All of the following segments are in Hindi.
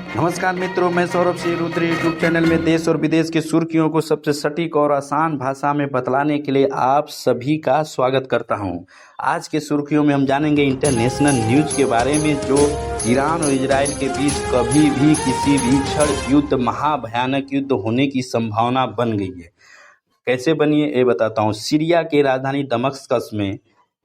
नमस्कार मित्रों, मैं सौरभ सिंह रुद्र यूट्यूब चैनल में देश और विदेश की सुर्खियों को सबसे सटीक और आसान भाषा में बतलाने के लिए आप सभी का स्वागत करता हूं। आज के सुर्खियों में हम जानेंगे इंटरनेशनल न्यूज के बारे में, जो ईरान और इजराइल के बीच कभी भी किसी भी क्षण युद्ध, महाभयानक युद्ध होने की संभावना बन गई है। कैसे बनी है ये बताता हूँ। सीरिया के राजधानी दमस्कस में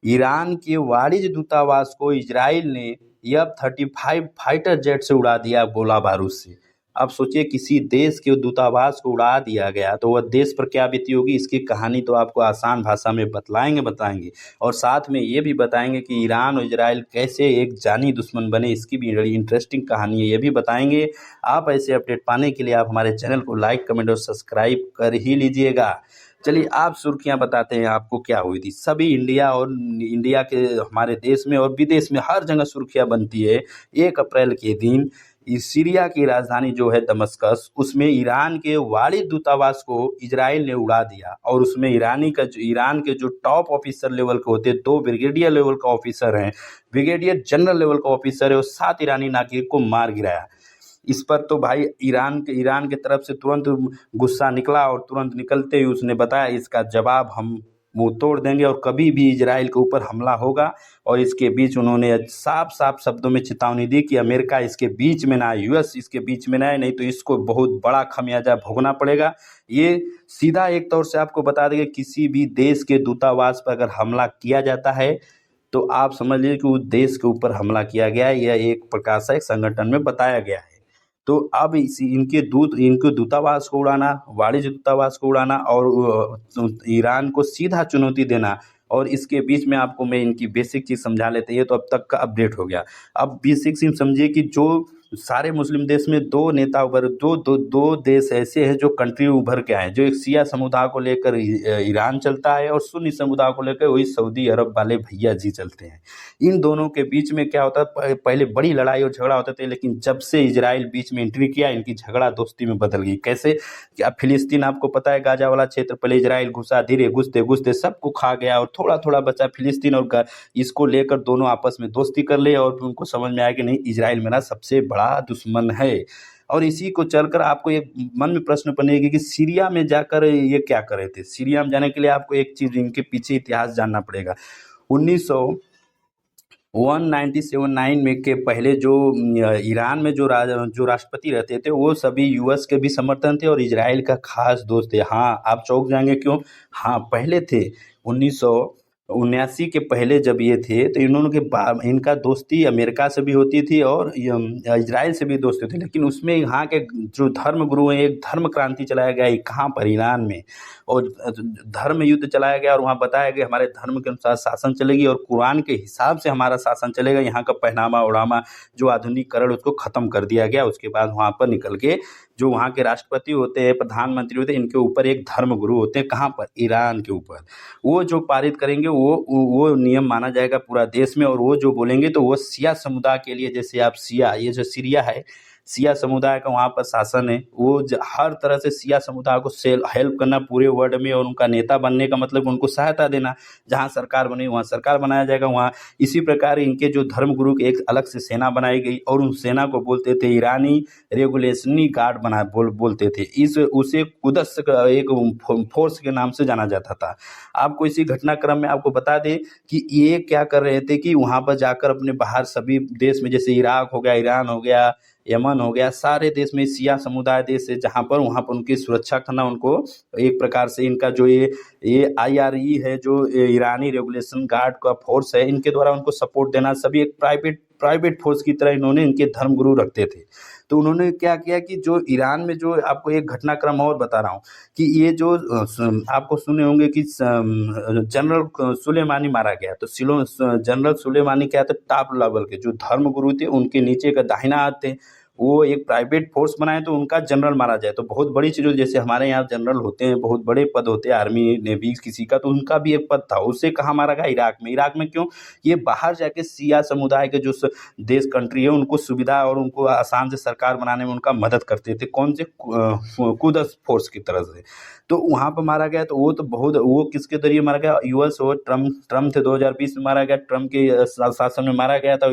ईरान के वाणिज्य दूतावास को इजराइल ने F-35 फाइटर जेट से उड़ा दिया गोला बारूद से। अब सोचिए, किसी देश के दूतावास को उड़ा दिया गया तो वह देश पर क्या बीती होगी। इसकी कहानी तो आपको आसान भाषा में बताएंगे और साथ में ये भी बताएंगे कि ईरान और इजराइल कैसे एक जानी दुश्मन बने। इसकी भी बड़ी इंटरेस्टिंग कहानी है, ये भी बताएंगे। आप ऐसे अपडेट पाने के लिए आप हमारे चैनल को लाइक, कमेंट और सब्सक्राइब कर ही लीजिएगा। चलिए, आप सुर्खियां बताते हैं आपको क्या हुई थी। सभी इंडिया के हमारे देश में और विदेश में हर जगह सुर्खियां बनती है। 1 अप्रैल के दिन सीरिया की राजधानी जो है दमस्कस, उसमें ईरान के वाणिज्य दूतावास को इजराइल ने उड़ा दिया और उसमें ईरान के जो टॉप ऑफिसर लेवल के होते हैं, 2 ब्रिगेडियर लेवल का ऑफिसर हैं, ब्रिगेडियर जनरल लेवल का ऑफिसर है, और 7 ईरानी नागरिक को मार गिराया। इस पर तो भाई ईरान के तरफ से तुरंत गुस्सा निकला और तुरंत निकलते ही उसने बताया, इसका जवाब हम मुंह तोड़ देंगे और कभी भी इजराइल के ऊपर हमला होगा। और इसके बीच उन्होंने साफ शब्दों में चेतावनी दी कि अमेरिका इसके बीच में ना आए, यूएस इसके बीच में ना आए, नहीं तो इसको बहुत बड़ा खमियाजा भोगना पड़ेगा। ये सीधा एक तौर से आपको बता देंगे, किसी भी देश के दूतावास पर अगर हमला किया जाता है तो आप समझ लीजिए कि उस देश के ऊपर हमला किया गया है। यह एक प्रकार से एक संगठन में बताया गया है। तो अब इनके दूतावास को उड़ाना, वाणिज्य दूतावास को उड़ाना और ईरान को सीधा चुनौती देना, और इसके बीच में आपको मैं इनकी बेसिक चीज़ समझा लेते हैं। तो अब तक का अपडेट हो गया। अब बेसिक चीज़ समझिए कि जो सारे मुस्लिम देश में 2 नेता उभर दो देश ऐसे हैं जो कंट्री उभर के आए, जो एक शिया समुदाय को लेकर ईरान चलता है और सुन्नी समुदाय को लेकर वही सऊदी अरब वाले भैया जी चलते हैं। इन दोनों के बीच में क्या होता है, पहले बड़ी लड़ाई और झगड़ा होते थे, लेकिन जब से इजराइल बीच में एंट्री किया, इनकी झगड़ा दोस्ती में बदल गई। कैसे? कि अब फिलिस्तीन आपको पता है, गाजा वाला क्षेत्र, पहले इजराइल घुसा, धीरे घुसते सबको खा गया और थोड़ा बचा फिलिस्तीन, और इसको लेकर दोनों आपस में दोस्ती कर ले और फिर उनको समझ में आया कि नहीं, इजराइल मेरा सबसे बड़ा दुश्मन है। और इसी को चलकर आपको एक मन में प्रश्न बनेगी कि सीरिया में जाकर ये क्या कर रहे थे। सीरिया में जाने के लिए आपको एक चीज, इनके पीछे इतिहास जानना पड़ेगा। 1997 में के पहले जो ईरान में जो राष्ट्रपति रहते थे, वो सभी यूएस के भी समर्थन थे और इजराइल का खास दोस्त थे। हाँ, आप चौंक जाएंगे, क्यों? हाँ, पहले थे 1979 के पहले जब ये थे तो इनका दोस्ती अमेरिका से भी होती थी और इजराइल से भी दोस्ती थी। लेकिन उसमें यहाँ के जो धर्म गुरु हैं, एक धर्म क्रांति चलाया गया कहाँ पर, ईरान में, और धर्म युद्ध चलाया गया और वहाँ बताया गया हमारे धर्म के अनुसार शासन चलेगी और कुरान के हिसाब से हमारा शासन चलेगा। यहाँ का पहनावा ओढ़ामा, जो आधुनिकीकरण, उसको खत्म कर दिया गया। उसके बाद वहाँ पर निकल के जो वहाँ के राष्ट्रपति होते हैं, प्रधानमंत्री होते हैं, इनके ऊपर एक धर्म गुरु होते हैं। कहाँ पर? ईरान के ऊपर। वो जो पारित करेंगे वो नियम माना जाएगा पूरा देश में, और वो जो बोलेंगे तो वो शिया समुदाय के लिए, जैसे आप शिया, ये जो सीरिया है, शिया समुदाय का वहाँ पर शासन है। वो हर तरह से शिया समुदाय को हेल्प करना पूरे वर्ल्ड में, और उनका नेता बनने का मतलब उनको सहायता देना। जहाँ सरकार बने वहाँ सरकार बनाया जाएगा वहाँ। इसी प्रकार इनके जो धर्मगुरु की एक अलग से सेना बनाई गई और उन सेना को बोलते थे ईरानी रेगुलेशनी गार्ड बोलते थे। उसे कुदस का एक फोर्स के नाम से जाना जाता था। आपको इसी घटनाक्रम में आपको बता दें कि ये क्या कर रहे थे कि वहाँ पर जाकर अपने बाहर सभी देश में, जैसे इराक हो गया, ईरान हो गया, यमन हो गया, सारे देश में शिया समुदाय देश है जहाँ पर, वहाँ पर उनकी सुरक्षा करना, उनको एक प्रकार से इनका जो ये IRE है, जो ईरानी रेगुलेशन गार्ड का फोर्स है, इनके द्वारा उनको सपोर्ट देना, सभी एक प्राइवेट फोर्स की तरह इन्होंने इनके धर्मगुरु रखते थे। तो उन्होंने क्या किया कि जो ईरान में, जो आपको एक घटनाक्रम और बता रहा हूँ कि ये जो आपको सुने होंगे कि जनरल सुलेमानी मारा गया। तो जनरल सुलेमानी क्या थे? टॉप लेवल के जो धर्मगुरु थे, उनके नीचे का दाहिना हाथ थे, वो एक प्राइवेट फोर्स बनाए तो उनका जनरल मारा जाए। तो बहुत बड़ी चीज़, जैसे हमारे यहाँ जनरल होते हैं, बहुत बड़े पद होते हैं, आर्मी नेवी किसी का, तो उनका भी एक पद था। उसे कहाँ मारा गया? इराक में। इराक में क्यों? ये बाहर जाके शिया समुदाय के जो देश कंट्री है, उनको सुविधा और उनको आसान से सरकार बनाने में उनका मदद करते थे। कौन से? कुदस फोर्स की तरह से। तो वहाँ पर मारा गया। तो वो किसके जरिए मारा गया? यूएस और ट्रम्प थे, 2020 में मारा गया, ट्रम्प के शासन में मारा गया था,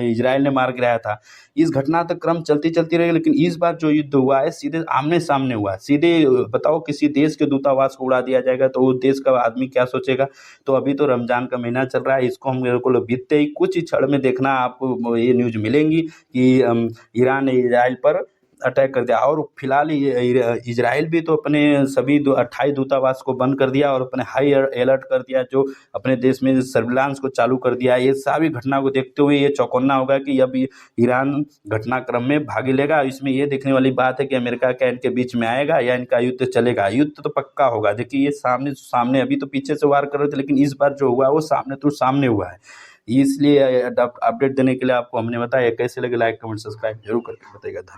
इजराइल ने मार गिराया था। इस घटना तक क्रम चलती चलती रहेगी, लेकिन इस बार जो युद्ध हुआ है सीधे आमने सामने हुआ है। सीधे बताओ किसी देश के दूतावास को उड़ा दिया जाएगा तो उस देश का आदमी क्या सोचेगा। तो अभी तो रमजान का महीना चल रहा है, इसको हम मेरे को बीतते ही कुछ ही क्षण में देखना आपको ये न्यूज मिलेंगी कि ईरान ने इजराइल पर अटैक कर दिया। और फिलहाल इजराइल भी तो अपने सभी 28 दूतावास को बंद कर दिया और अपने हाई अलर्ट कर दिया, जो अपने देश में सर्विलांस को चालू कर दिया। ये सारी घटना को देखते हुए ये चौकन्ना होगा कि अब ईरान घटनाक्रम में भाग लेगा। इसमें ये देखने वाली बात है कि अमेरिका क्या इनके बीच में आएगा या इनका युद्ध चलेगा। युद्ध तो पक्का होगा। देखिए ये सामने सामने, अभी तो पीछे से वार कर रहे थे, लेकिन इस बार जो हुआ वो सामने तो सामने हुआ है। इसलिए अपडेट देने के लिए आपको हमने बताया। कैसे लगे लाइक कमेंट सब्सक्राइब जरूर करके बताइएगा। धन्यवाद।